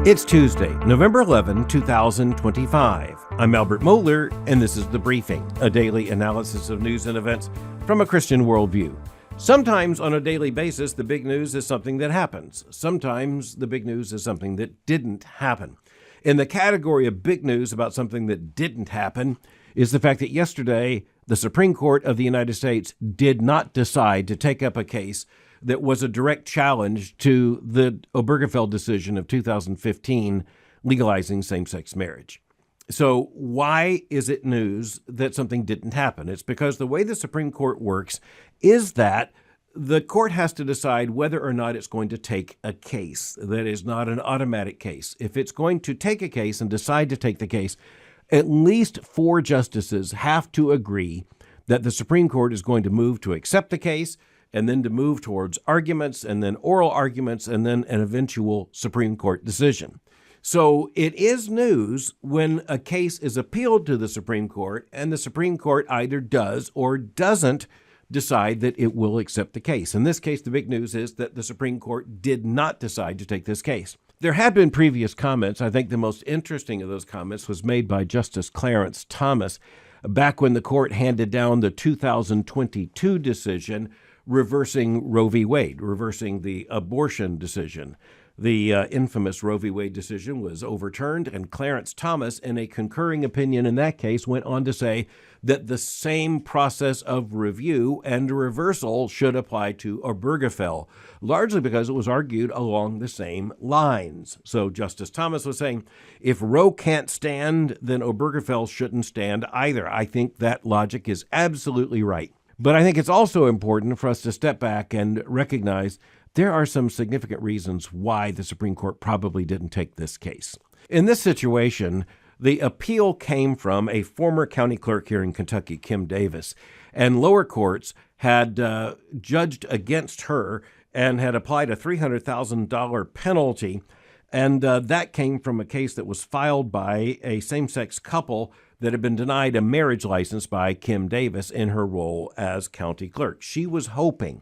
It's Tuesday, November 11, 2025. I'm Albert Mohler, and this is The Briefing, a daily analysis of news and events from a Christian worldview. Sometimes on a daily basis, the big news is something that happens. Sometimes the big news is something that didn't happen. In the category of big news about something that didn't happen is the fact that yesterday, the Supreme Court of the United States did not decide to take up a case that was a direct challenge to the Obergefell decision of 2015 legalizing same-sex marriage. So why is it news that something didn't happen? It's because the way the Supreme Court works is that the court has to decide whether or not it's going to take a case. That is not an automatic case. If it's going to take a case and decide to take the case, at least 4 justices have to agree that the Supreme Court is going to move to accept the case, and then to move towards arguments, and then oral arguments, and then an eventual Supreme Court decision. So it is news when a case is appealed to the Supreme Court, and the Supreme Court either does or doesn't decide that it will accept the case. In this case, the big news is that the Supreme Court did not decide to take this case. There had been previous comments. I think the most interesting of those comments was made by Justice Clarence Thomas back when the court handed down the 2022 decision reversing Roe v. Wade, reversing the abortion decision. The infamous Roe v. Wade decision was overturned, and Clarence Thomas, in a concurring opinion in that case, went on to say that the same process of review and reversal should apply to Obergefell, largely because it was argued along the same lines. So Justice Thomas was saying, if Roe can't stand, then Obergefell shouldn't stand either. I think that logic is absolutely right. But I think it's also important for us to step back and recognize there are some significant reasons why the Supreme Court probably didn't take this case. In this situation, the appeal came from a former county clerk here in Kentucky, Kim Davis, and lower courts had judged against her and had applied a $300,000 penalty. And that came from a case that was filed by a same-sex couple that had been denied a marriage license by Kim Davis in her role as county clerk. She was hoping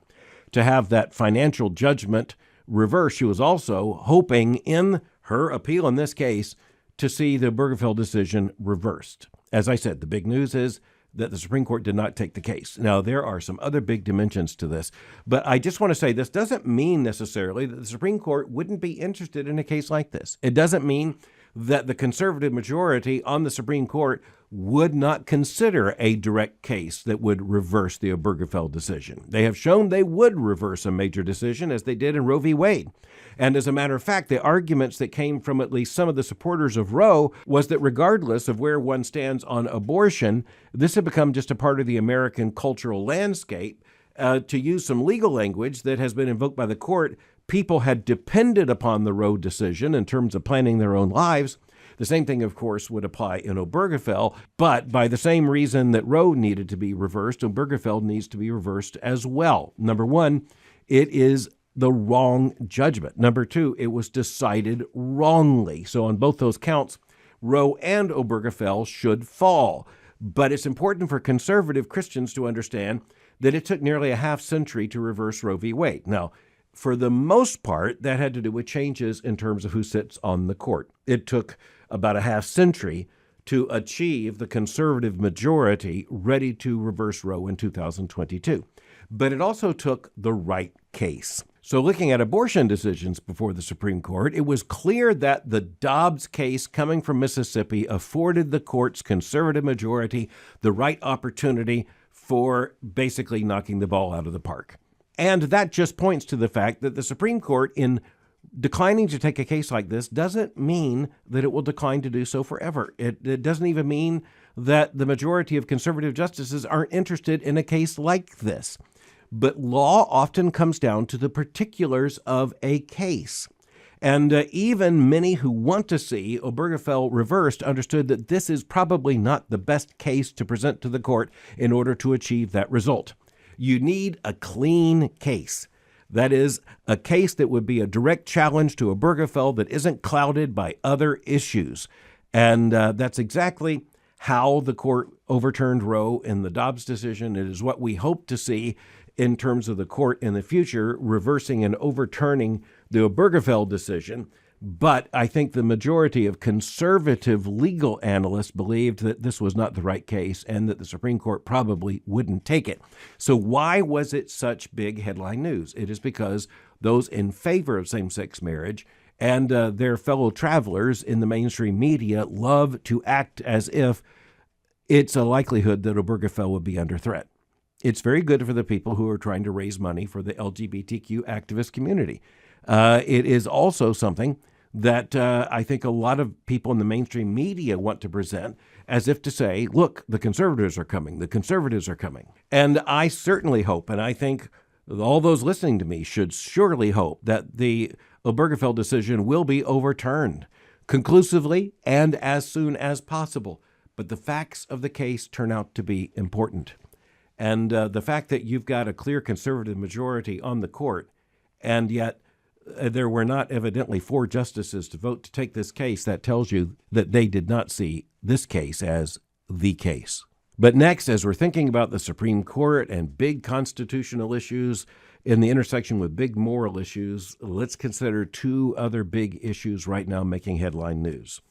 to have that financial judgment reversed. She was also hoping in her appeal in this case to see the Obergefell decision reversed. As I said, the big news is that the Supreme Court did not take the case. Now, there are some other big dimensions to this, but I just want to say this doesn't mean necessarily that the Supreme Court wouldn't be interested in a case like this. It doesn't mean that the conservative majority on the Supreme Court would not consider a direct case that would reverse the Obergefell decision. They have shown they would reverse a major decision, as they did in Roe v. Wade. And as a matter of fact, the arguments that came from at least some of the supporters of Roe was that regardless of where one stands on abortion, this had become just a part of the American cultural landscape. To use some legal language that has been invoked by the court, people had depended upon the Roe decision in terms of planning their own lives. The same thing, of course, would apply in Obergefell, but by the same reason that Roe needed to be reversed, Obergefell needs to be reversed as well. Number one, it is the wrong judgment. Number two, it was decided wrongly. So on both those counts, Roe and Obergefell should fall. But it's important for conservative Christians to understand that it took nearly a half century to reverse Roe v. Wade. Now, for the most part, that had to do with changes in terms of who sits on the court. It took about a half century to achieve the conservative majority ready to reverse Roe in 2022. But it also took the right case. So looking at abortion decisions before the Supreme Court, it was clear that the Dobbs case coming from Mississippi afforded the court's conservative majority the right opportunity for basically knocking the ball out of the park. And that just points to the fact that the Supreme Court, in declining to take a case like this, doesn't mean that it will decline to do so forever. It doesn't even mean that the majority of conservative justices aren't interested in a case like this. But law often comes down to the particulars of a case. And even many who want to see Obergefell reversed understood that this is probably not the best case to present to the court in order to achieve that result. You need a clean case. That is, a case that would be a direct challenge to Obergefell that isn't clouded by other issues. And that's exactly how the court overturned Roe in the Dobbs decision. It is what we hope to see in terms of the court in the future reversing and overturning the Obergefell decision. But I think the majority of conservative legal analysts believed that this was not the right case and that the Supreme Court probably wouldn't take it. So why was it such big headline news? It is because those in favor of same-sex marriage and their fellow travelers in the mainstream media love to act as if it's a likelihood that Obergefell would be under threat. It's very good for the people who are trying to raise money for the LGBTQ activist community. It is also something that I think a lot of people in the mainstream media want to present as if to say, look, the conservatives are coming, the conservatives are coming. And I certainly hope, and I think all those listening to me should surely hope, that the Obergefell decision will be overturned conclusively and as soon as possible. But the facts of the case turn out to be important. And the fact that you've got a clear conservative majority on the court, and yet there were not evidently 4 justices to vote to take this case, that tells you that they did not see this case as the case. But next, as we're thinking about the Supreme Court and big constitutional issues in the intersection with big moral issues, let's consider 2 other big issues right now making headline news.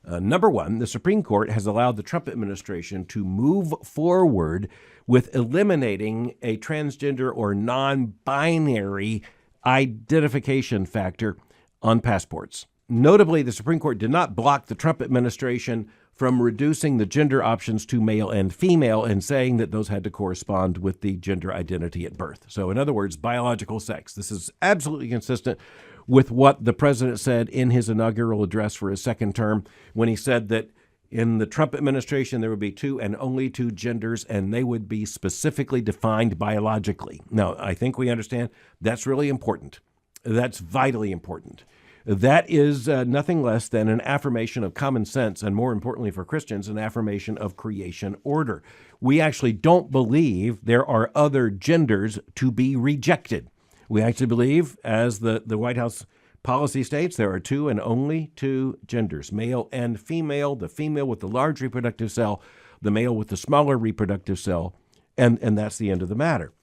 Number one, the Supreme Court has allowed the Trump administration to move forward with eliminating a transgender or non-binary identification factor on passports. Notably, the Supreme Court did not block the Trump administration from reducing the gender options to male and female and saying that those had to correspond with the gender identity at birth. So in other words, biological sex. This is absolutely consistent with what the president said in his inaugural address for his second term when he said that in the Trump administration, there would be 2 and only 2 genders, and they would be specifically defined biologically. Now, I think we understand that's really important. That's vitally important. That is nothing less than an affirmation of common sense, and more importantly for Christians, an affirmation of creation order. We actually don't believe there are other genders to be rejected. We actually believe, as the White House policy states, there are 2 and only 2 genders, male and female, the female with the large reproductive cell, the male with the smaller reproductive cell, and that's the end of the matter.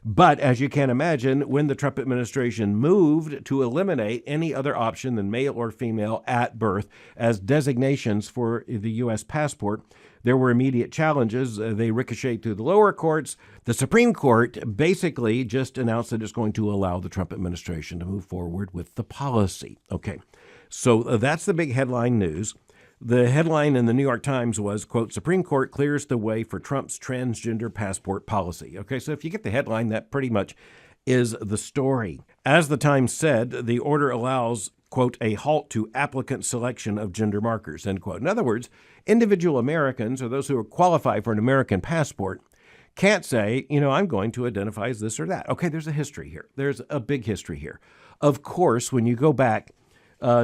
But as you can imagine, when the Trump administration moved to eliminate any other option than male or female at birth as designations for the U.S. passport, there were immediate challenges. They ricocheted through the lower courts. The Supreme Court basically just announced that it's going to allow the Trump administration to move forward with the policy. Okay, so that's the big headline news. The headline in the New York Times was, quote, Supreme Court clears the way for Trump's transgender passport policy. Okay, so if you get the headline, that pretty much is the story. As the Times said, the order allows, quote, a halt to applicant selection of gender markers, end quote. In other words, individual Americans or those who qualify for an American passport can't say, I'm going to identify as this or that. Okay, there's a history here. There's a big history here. Of course, when you go back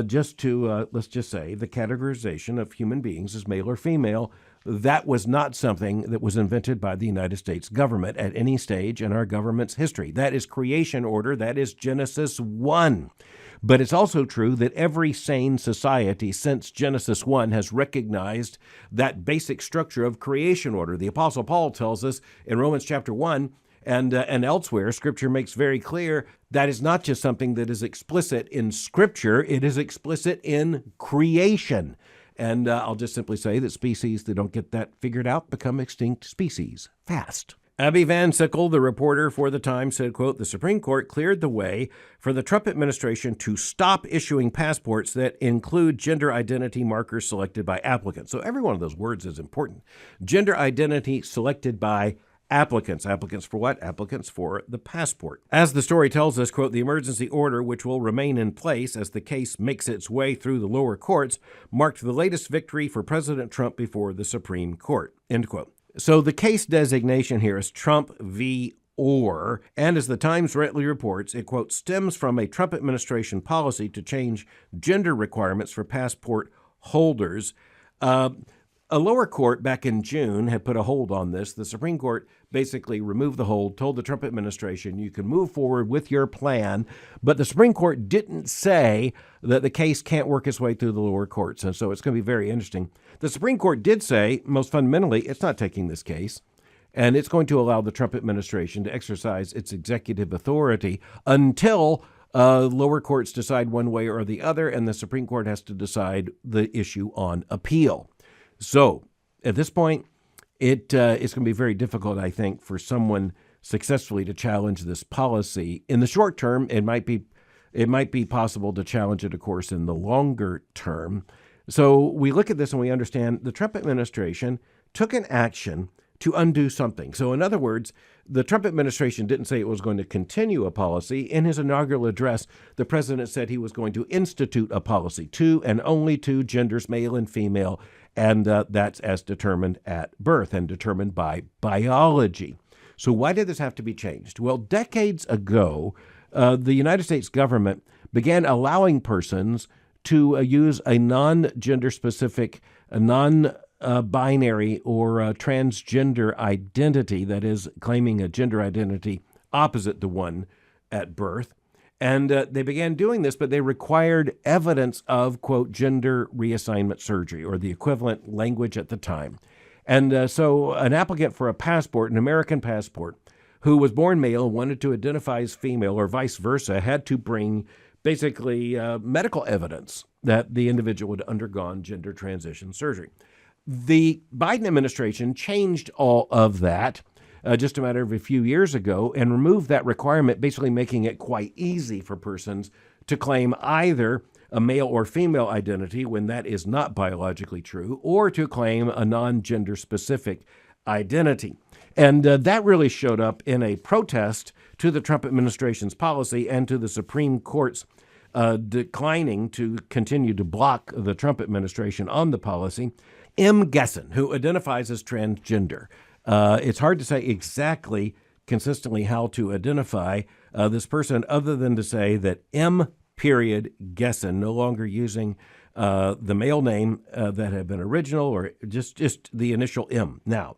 just to, let's just say, the categorization of human beings as male or female, that was not something that was invented by the United States government at any stage in our government's history. That is creation order. That is Genesis 1. But it's also true that every sane society since Genesis 1 has recognized that basic structure of creation order. The Apostle Paul tells us in Romans chapter 1 and elsewhere, Scripture makes very clear that is not just something that is explicit in Scripture, it is explicit in creation. And I'll just simply say that species that don't get that figured out become extinct species fast. Abbie VanSickle, the reporter for The Times, said, quote, the Supreme Court cleared the way for the Trump administration to stop issuing passports that include gender identity markers selected by applicants. So every one of those words is important. Gender identity selected by applicants. Applicants for what? Applicants for the passport. As the story tells us, quote, the emergency order, which will remain in place as the case makes its way through the lower courts, marked the latest victory for President Trump before the Supreme Court, end quote. So the case designation here is Trump v. Orr, and as the Times rightly reports, it, quote, stems from a Trump administration policy to change gender requirements for passport holders. A lower court back in June had put a hold on this. The Supreme Court basically removed the hold, told the Trump administration you can move forward with your plan, but the Supreme Court didn't say that the case can't work its way through the lower courts, and so it's going to be very interesting. The Supreme Court did say, most fundamentally, it's not taking this case, and it's going to allow the Trump administration to exercise its executive authority until lower courts decide one way or the other, and the Supreme Court has to decide the issue on appeal. So at this point, it's going to be very difficult, I think, for someone successfully to challenge this policy. In the short term, it might be possible to challenge it, of course, in the longer term. So we look at this and we understand the Trump administration took an action to undo something. So in other words, the Trump administration didn't say it was going to continue a policy. In his inaugural address, the president said he was going to institute a policy, 2 and only 2 genders, male and female, and that's as determined at birth and determined by biology. So why did this have to be changed? Well, decades ago, the United States government began allowing persons to use a non-gender specific, non-binary or transgender identity, that is, claiming a gender identity opposite the one at birth. And they began doing this, but they required evidence of, quote, gender reassignment surgery, or the equivalent language at the time. And so an applicant for a passport, an American passport, who was born male and wanted to identify as female or vice versa, had to bring basically medical evidence that the individual had undergone gender transition surgery. The Biden administration changed all of that just a matter of a few years ago and removed that requirement, basically making it quite easy for persons to claim either a male or female identity when that is not biologically true, or to claim a non-gender specific identity. And that really showed up in a protest to the Trump administration's policy and to the Supreme Court's declining to continue to block the Trump administration on the policy. M. Gessen, who identifies as transgender. It's hard to say exactly consistently how to identify this person other than to say that M. Gessen, no longer using the male name that had been original, or just the initial M. Now,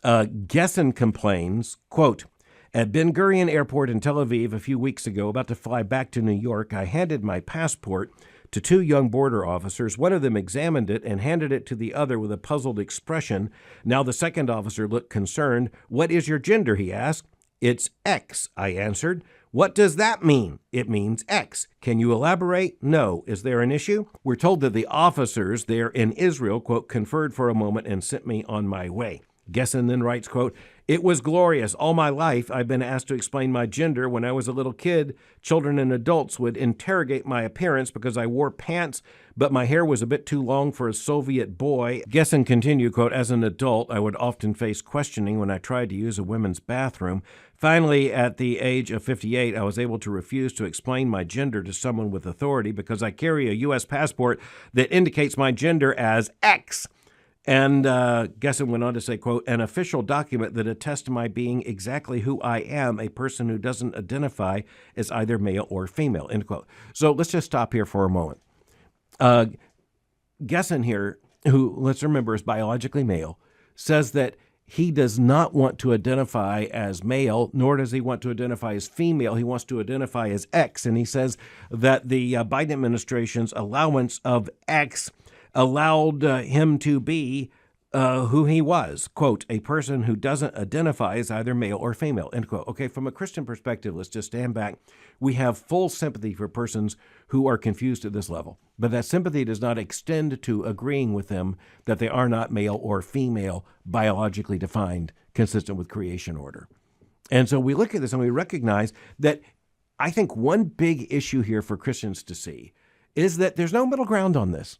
Gessen complains, quote, "At Ben Gurion Airport in Tel Aviv a few weeks ago, about to fly back to New York, I handed my passport to 2 young border officers. One of them examined it and handed it to the other with a puzzled expression. Now the second officer looked concerned. 'What is your gender?' he asked. 'It's X,' I answered. 'What does that mean?' 'It means X.' 'Can you elaborate?' 'No.' 'Is there an issue?' We're told that the officers there in Israel, quote, conferred for a moment and sent me on my way." Gessen then writes, quote, "It was glorious. All my life, I've been asked to explain my gender. When I was a little kid, children and adults would interrogate my appearance because I wore pants, but my hair was a bit too long for a Soviet boy." Gessen continued, quote, "As an adult, I would often face questioning when I tried to use a women's bathroom. Finally, at the age of 58, I was able to refuse to explain my gender to someone with authority because I carry a U.S. passport that indicates my gender as X." And Gessen went on to say, quote, "An official document that attests to my being exactly who I am, a person who doesn't identify as either male or female," end quote. So let's just stop here for a moment. Gessen here, who, let's remember, is biologically male, says that he does not want to identify as male, nor does he want to identify as female. He wants to identify as X. And he says that the Biden administration's allowance of X allowed him to be who he was, quote, "a person who doesn't identify as either male or female," end quote. Okay, from a Christian perspective, let's just stand back. We have full sympathy for persons who are confused at this level, but that sympathy does not extend to agreeing with them that they are not male or female, biologically defined, consistent with creation order. And so we look at this and we recognize that I think one big issue here for Christians to see is that there's no middle ground on this.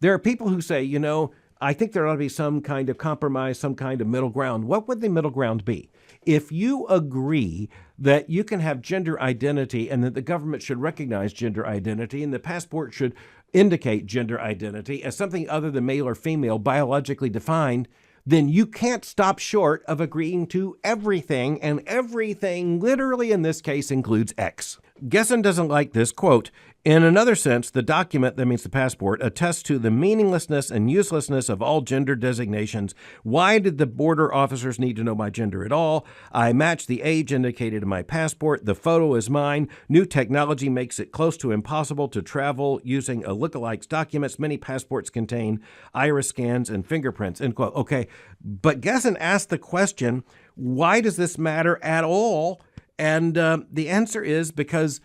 There are people who say, you know, I think there ought to be some kind of compromise, some kind of middle ground. What would the middle ground be? If you agree that you can have gender identity and that the government should recognize gender identity and the passport should indicate gender identity as something other than male or female, biologically defined, then you can't stop short of agreeing to everything, and everything literally in this case includes X. Gessen doesn't like this, quote, "In another sense, the document," that means the passport, "attests to the meaninglessness and uselessness of all gender designations. Why did the border officers need to know my gender at all? I match the age indicated in my passport. The photo is mine. New technology makes it close to impossible to travel using a lookalikes documents. Many passports contain iris scans and fingerprints," end quote. Okay, but Gessen asked the question, why does this matter at all? And the answer is because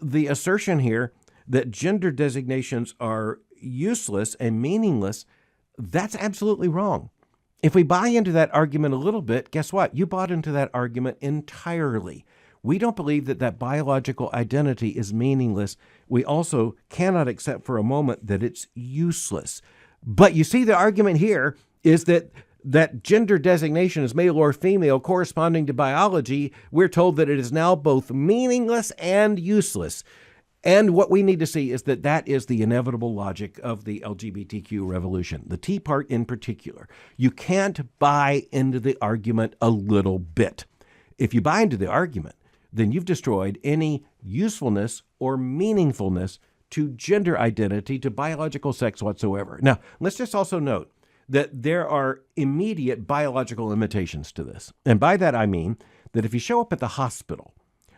the assertion here that gender designations are useless and meaningless, that's absolutely wrong. If we buy into that argument a little bit, guess what? You bought into that argument entirely. We don't believe that biological identity is meaningless. We also cannot accept for a moment that it's useless. But you see, the argument here is that gender designation as male or female corresponding to biology, we're told that it is now both meaningless and useless. And what we need to see is that is the inevitable logic of the LGBTQ revolution, the T part in particular. You can't buy into the argument a little bit. If you buy into the argument, then you've destroyed any usefulness or meaningfulness to gender identity, to biological sex whatsoever. Now, let's just also note that there are immediate biological limitations to this. And by that, I mean that if you show up at the hospital,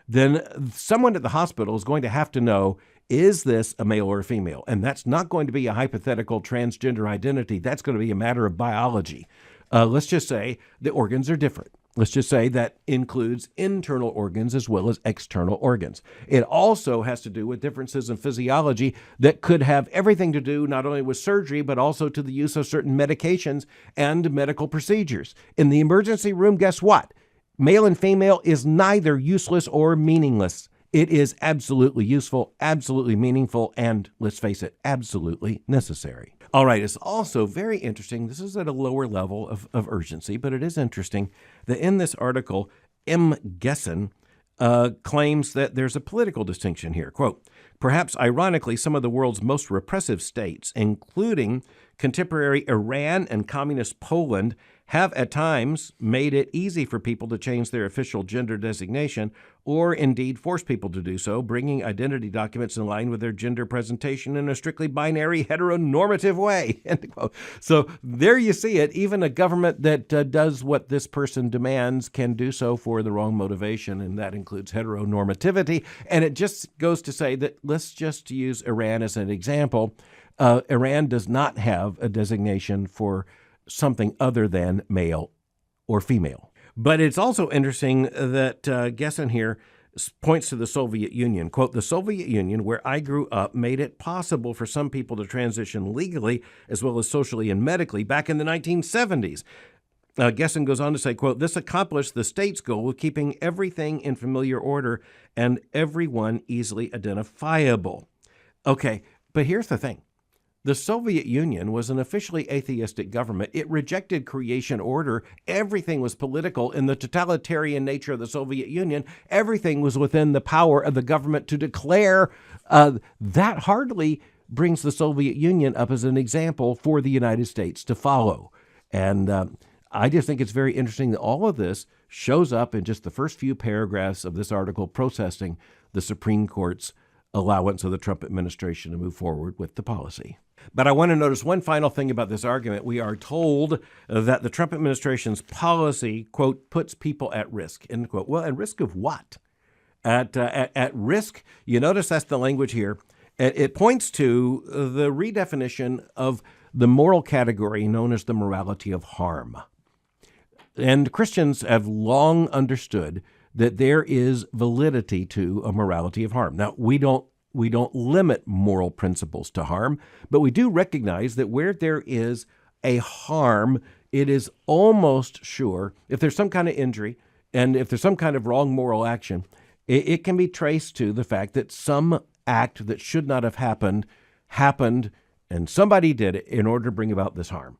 then someone at the hospital is going to have to know, is this a male or a female? And that's not going to be a hypothetical transgender identity. That's going to be a matter of biology. Let's just say the organs are different. Let's just say that includes internal organs as well as external organs. It also has to do with differences in physiology that could have everything to do not only with surgery, but also to the use of certain medications and medical procedures. In the emergency room, guess what? Male and female is neither useless or meaningless. It is absolutely useful, absolutely meaningful, and, let's face it, absolutely necessary. All right, it's also very interesting. This is at a lower level of urgency, but it is interesting that in this article, Gessen claims that there's a political distinction here. Quote, perhaps ironically, some of the world's most repressive states, including contemporary Iran and communist Poland, have at times made it easy for people to change their official gender designation or indeed force people to do so, bringing identity documents in line with their gender presentation in a strictly binary heteronormative way. End quote. So there you see it. Even a government that does what this person demands can do so for the wrong motivation, and that includes heteronormativity. And it just goes to say that let's just use Iran as an example. Iran does not have a designation for something other than male or female. But it's also interesting that Gessen here points to the Soviet Union. Quote, the Soviet Union, where I grew up, made it possible for some people to transition legally as well as socially and medically back in the 1970s. Gessen goes on to say, quote, this accomplished the state's goal of keeping everything in familiar order and everyone easily identifiable. Okay, but here's the thing. The Soviet Union was an officially atheistic government. It rejected creation order. Everything was political. In the totalitarian nature of the Soviet Union, everything was within the power of the government to declare. That hardly brings the Soviet Union up as an example for the United States to follow. And I just think it's very interesting that all of this shows up in just the first few paragraphs of this article protesting the Supreme Court's allowance of the Trump administration to move forward with the policy. But I want to notice one final thing about this argument. We are told that the Trump administration's policy, quote, puts people at risk, end quote. Well, at risk of what? At risk, you notice that's the language here. It points to the redefinition of the moral category known as the morality of harm. And Christians have long understood that there is validity to a morality of harm. Now, we don't limit moral principles to harm, but we do recognize that where there is a harm, it is almost sure, if there's some kind of injury and if there's some kind of wrong moral action, it can be traced to the fact that some act that should not have happened, and somebody did it in order to bring about this harm.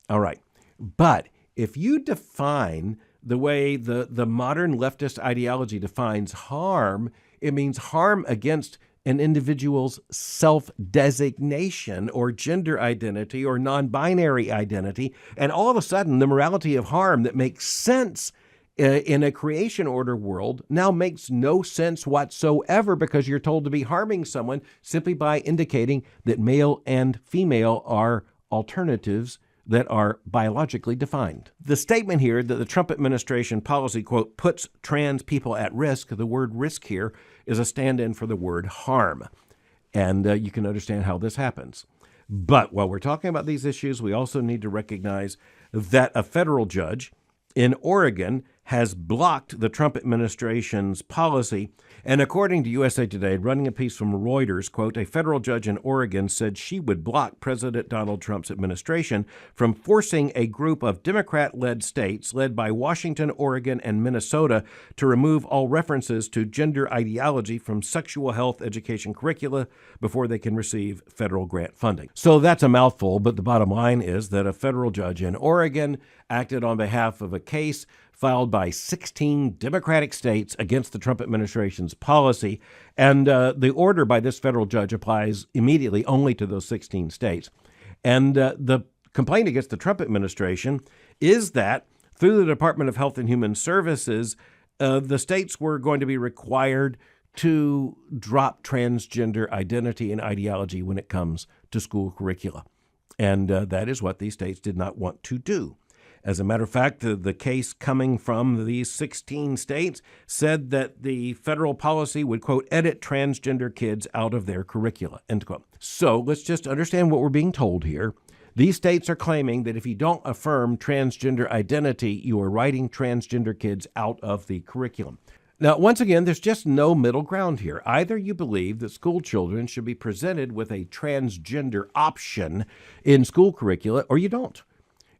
All right. But if you define the way the modern leftist ideology defines harm, it means harm against an individual's self-designation or gender identity or non-binary identity. And all of a sudden, the morality of harm that makes sense in a creation order world now makes no sense whatsoever because you're told to be harming someone simply by indicating that male and female are alternatives that are biologically defined. The statement here that the Trump administration policy, quote, puts trans people at risk, the word risk here is a stand-in for the word harm. And you can understand how this happens. But while we're talking about these issues, we also need to recognize that a federal judge in Oregon has blocked the Trump administration's policy. And according to USA Today, running a piece from Reuters, quote, a federal judge in Oregon said she would block President Donald Trump's administration from forcing a group of Democrat-led states, led by Washington, Oregon, and Minnesota, to remove all references to gender ideology from sexual health education curricula before they can receive federal grant funding. So that's a mouthful, but the bottom line is that a federal judge in Oregon acted on behalf of a case filed by 16 Democratic states against the Trump administration's policy. And the order by this federal judge applies immediately only to those 16 states. And the complaint against the Trump administration is that through the Department of Health and Human Services, the states were going to be required to drop transgender identity and ideology when it comes to school curricula. And that is what these states did not want to do. As a matter of fact, the case coming from these 16 states said that the federal policy would, quote, edit transgender kids out of their curricula, end quote. So let's just understand what we're being told here. These states are claiming that if you don't affirm transgender identity, you are writing transgender kids out of the curriculum. Now, once again, there's just no middle ground here. Either you believe that school children should be presented with a transgender option in school curricula, or you don't.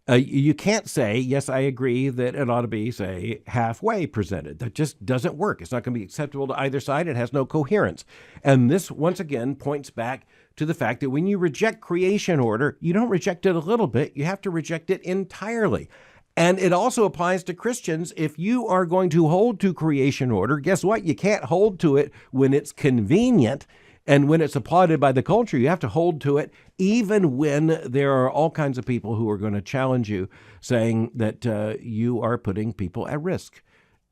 You can't say, yes, I agree that it ought to be, say, halfway presented. That just doesn't work. It's not going to be acceptable to either side. It has no coherence. And this, once again, points back to the fact that when you reject creation order, you don't reject it a little bit. You have to reject it entirely. And it also applies to Christians. If you are going to hold to creation order, guess what? You can't hold to it when it's convenient. And when it's applauded by the culture, you have to hold to it, even when there are all kinds of people who are going to challenge you, saying that you are putting people at risk.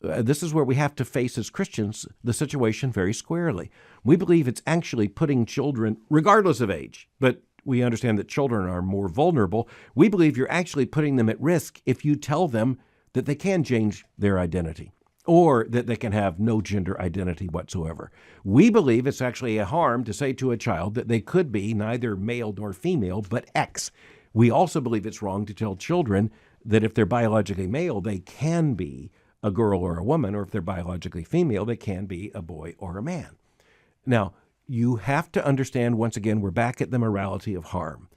This is where we have to face, as Christians, the situation very squarely. We believe it's actually putting children, regardless of age, but we understand that children are more vulnerable. We believe you're actually putting them at risk if you tell them that they can change their identity, or that they can have no gender identity whatsoever. We believe it's actually a harm to say to a child that they could be neither male nor female, but X. We also believe it's wrong to tell children that if they're biologically male, they can be a girl or a woman, or if they're biologically female, they can be a boy or a man. Now, you have to understand, once again, we're back at the morality of harm.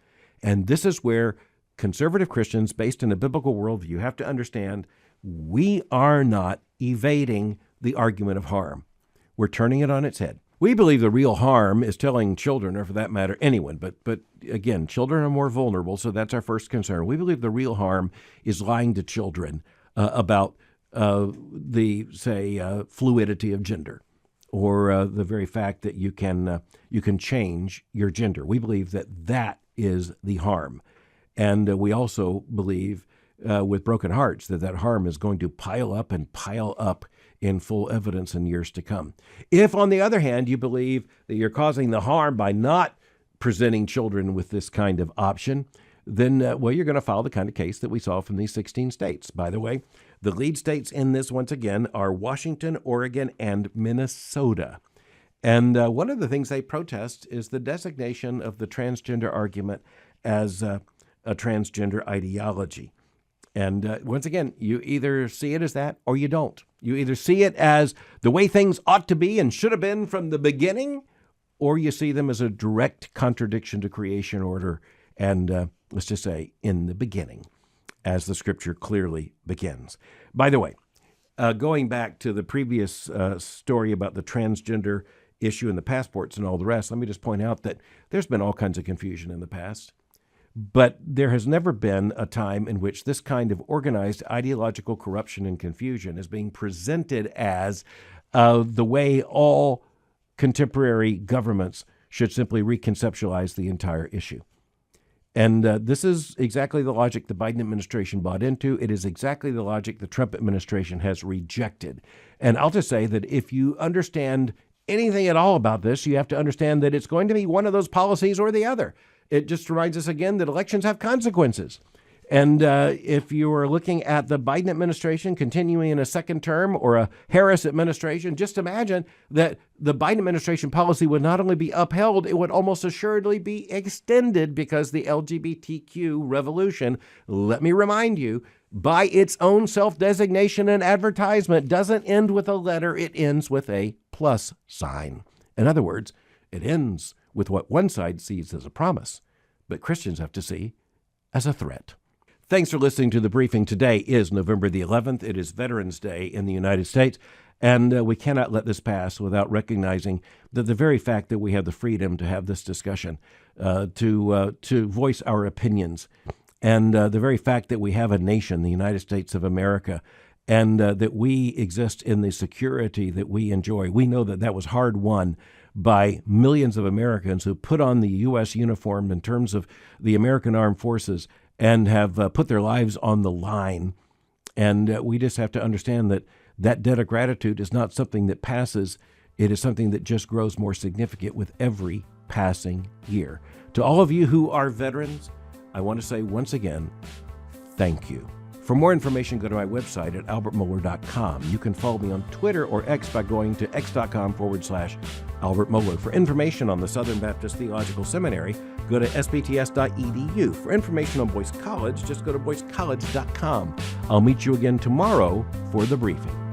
And this is where conservative Christians, based in a biblical worldview, have to understand we are not evading the argument of harm. We're turning it on its head. We believe the real harm is telling children, or for that matter, anyone. But again, children are more vulnerable, so that's our first concern. We believe the real harm is lying to children about the, say, fluidity of gender, or the very fact that you can change your gender. We believe that is the harm. And we also believe with broken hearts that harm is going to pile up in full evidence in years to come. If, on the other hand, you believe that you're causing the harm by not presenting children with this kind of option, then, you're going to file the kind of case that we saw from these 16 states. By the way, the lead states in this, once again, are Washington, Oregon, and Minnesota. And one of the things they protest is the designation of the transgender argument as a transgender ideology. And once again, you either see it as that or you don't. You either see it as the way things ought to be and should have been from the beginning, or you see them as a direct contradiction to creation order and, let's just say, in the beginning, as the scripture clearly begins. By the way, going back to the previous story about the transgender issue and the passports and all the rest, let me just point out that there's been all kinds of confusion in the past. But there has never been a time in which this kind of organized ideological corruption and confusion is being presented as the way all contemporary governments should simply reconceptualize the entire issue. And this is exactly the logic the Biden administration bought into. It is exactly the logic the Trump administration has rejected. And I'll just say that if you understand anything at all about this, you have to understand that it's going to be one of those policies or the other. It just reminds us again that elections have consequences. And if you are looking at the Biden administration continuing in a second term or a Harris administration, just imagine that the Biden administration policy would not only be upheld, it would almost assuredly be extended, because the LGBTQ revolution, let me remind you, by its own self-designation and advertisement, doesn't end with a letter, it ends with a plus sign. In other words, it ends with what one side sees as a promise, but Christians have to see as a threat. Thanks for listening to The Briefing. Today is November the 11th. It is Veterans Day in the United States, and we cannot let this pass without recognizing that the very fact that we have the freedom to have this discussion, to voice our opinions, and the very fact that we have a nation, the United States of America, and that we exist in the security that we enjoy. We know that that was hard won by millions of Americans who put on the U.S. uniform in terms of the American Armed Forces and have put their lives on the line. And we just have to understand that that debt of gratitude is not something that passes. It is something that just grows more significant with every passing year. To all of you who are veterans, I want to say once again, thank you. For more information, go to my website at albertmohler.com. You can follow me on Twitter or X by going to x.com/Albert Mohler. For information on the Southern Baptist Theological Seminary, go to sbts.edu. For information on Boyce College, just go to boycecollege.com. I'll meet you again tomorrow for The Briefing.